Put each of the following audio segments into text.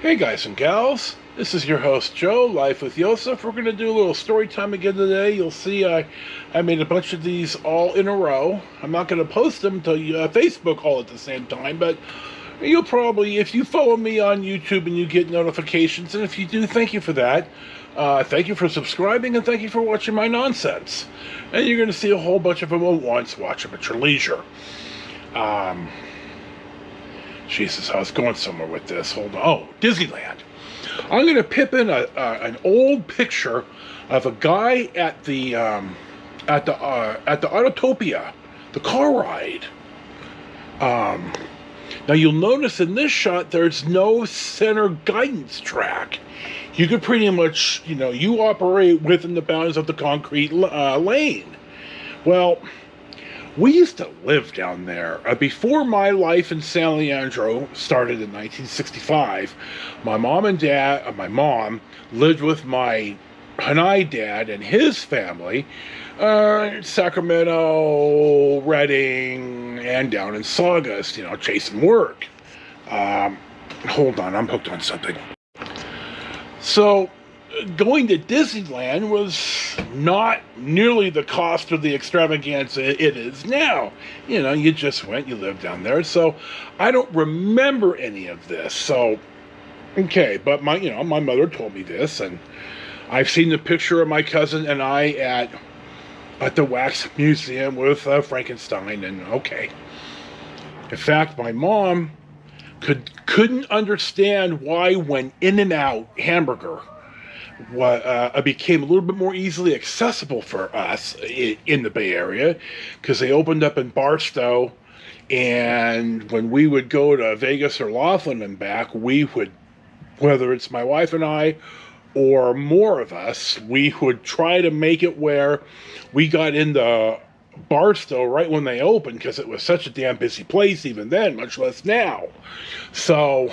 Hey guys and gals, this is your host Joe, Life with Josef. We're going to do a little story time again today. You'll see I made a bunch of these all in a row. I'm not going to post them to Facebook all at the same time, but you'll probably, if you follow me on YouTube and you get notifications, and if you do, thank you for that. Thank you for subscribing, and thank you for watching my nonsense. And you're going to see a whole bunch of them at once. Watch them at your leisure. Jesus, I was going somewhere with this. Hold on. Oh, Disneyland. I'm going to pip in an old picture of a guy at the Autopia, the car ride. Now you'll notice in this shot there's no center guidance track. You could pretty much, you operate within the bounds of the concrete lane. Well, we used to live down there. Before my life in San Leandro started in 1965, my mom lived with my Hanai dad and his family in Sacramento, Redding, and down in Saugus, chasing work. Hold on, I'm hooked on something. So, going to Disneyland was not nearly the cost of the extravaganza it is now. You just went, you lived down there. So I don't remember any of this. So, okay, but my mother told me this, and I've seen the picture of my cousin and I at the Wax Museum with Frankenstein, and okay. In fact, my mom couldn't understand why when In-N-Out hamburger became a little bit more easily accessible for us in the Bay Area, because they opened up in Barstow, and when we would go to Vegas or Laughlin and back, we would, whether it's my wife and I or more of us, we would try to make it where we got into Barstow right when they opened, because it was such a damn busy place even then, much less now. So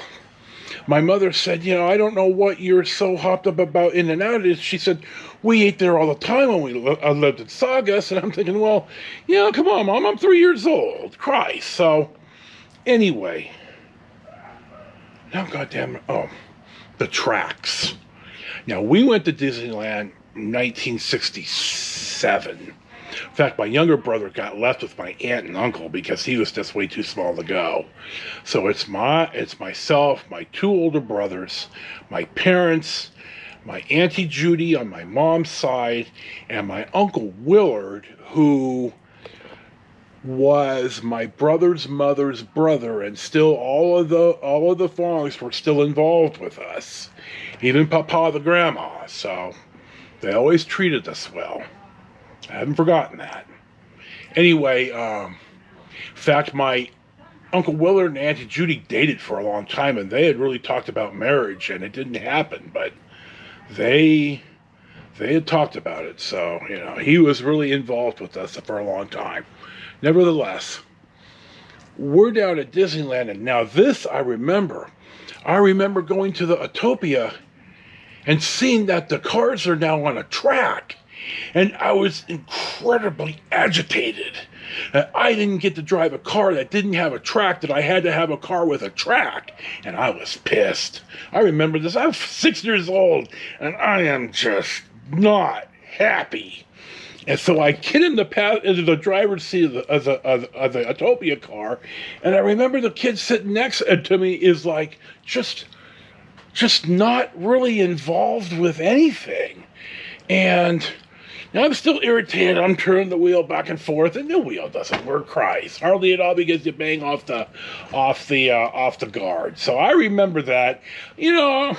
my mother said, I don't know what you're so hopped up about In-N-Out is. She said, we ate there all the time when we lived in Saugus. And I'm thinking, well, come on, Mom, I'm 3 years old. Christ. So, anyway. Now, goddamn, the tracks. Now, we went to Disneyland in 1967. In fact, my younger brother got left with my aunt and uncle because he was just way too small to go. So it's myself, my two older brothers, my parents, my Auntie Judy on my mom's side, and my Uncle Willard, who was my brother's mother's brother, and still all of the Fongs were still involved with us, even Papa the grandma. So they always treated us well. I haven't forgotten that. Anyway, in fact, my Uncle Willard and Auntie Judy dated for a long time, and they had really talked about marriage, and it didn't happen, but they had talked about it. So, he was really involved with us for a long time. Nevertheless, we're down at Disneyland, and now this I remember. I remember going to the Autopia and seeing that the cars are now on a track. And I was incredibly agitated. I didn't get to drive a car that didn't have a track, that I had to have a car with a track. And I was pissed. I remember this. I was 6 years old, and I am just not happy. And so I get into the driver's seat of the Autopia car, and I remember the kid sitting next to me is like, just not really involved with anything. And now I'm still irritated. I'm turning the wheel back and forth, and the wheel doesn't work. Christ, hardly at all, because you bang off the guard. So I remember that. I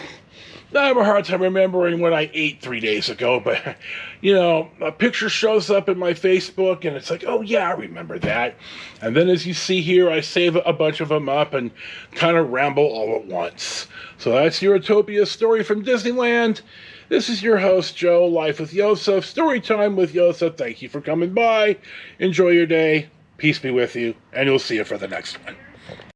have a hard time remembering what I ate 3 days ago, but a picture shows up in my Facebook, and it's like, oh yeah, I remember that. And then, as you see here, I save a bunch of them up and kind of ramble all at once. So that's your Autopia story from Disneyland. This is your host, Joe, Life with Josef, Storytime with Josef. Thank you for coming by. Enjoy your day. Peace be with you, and we'll see you for the next one.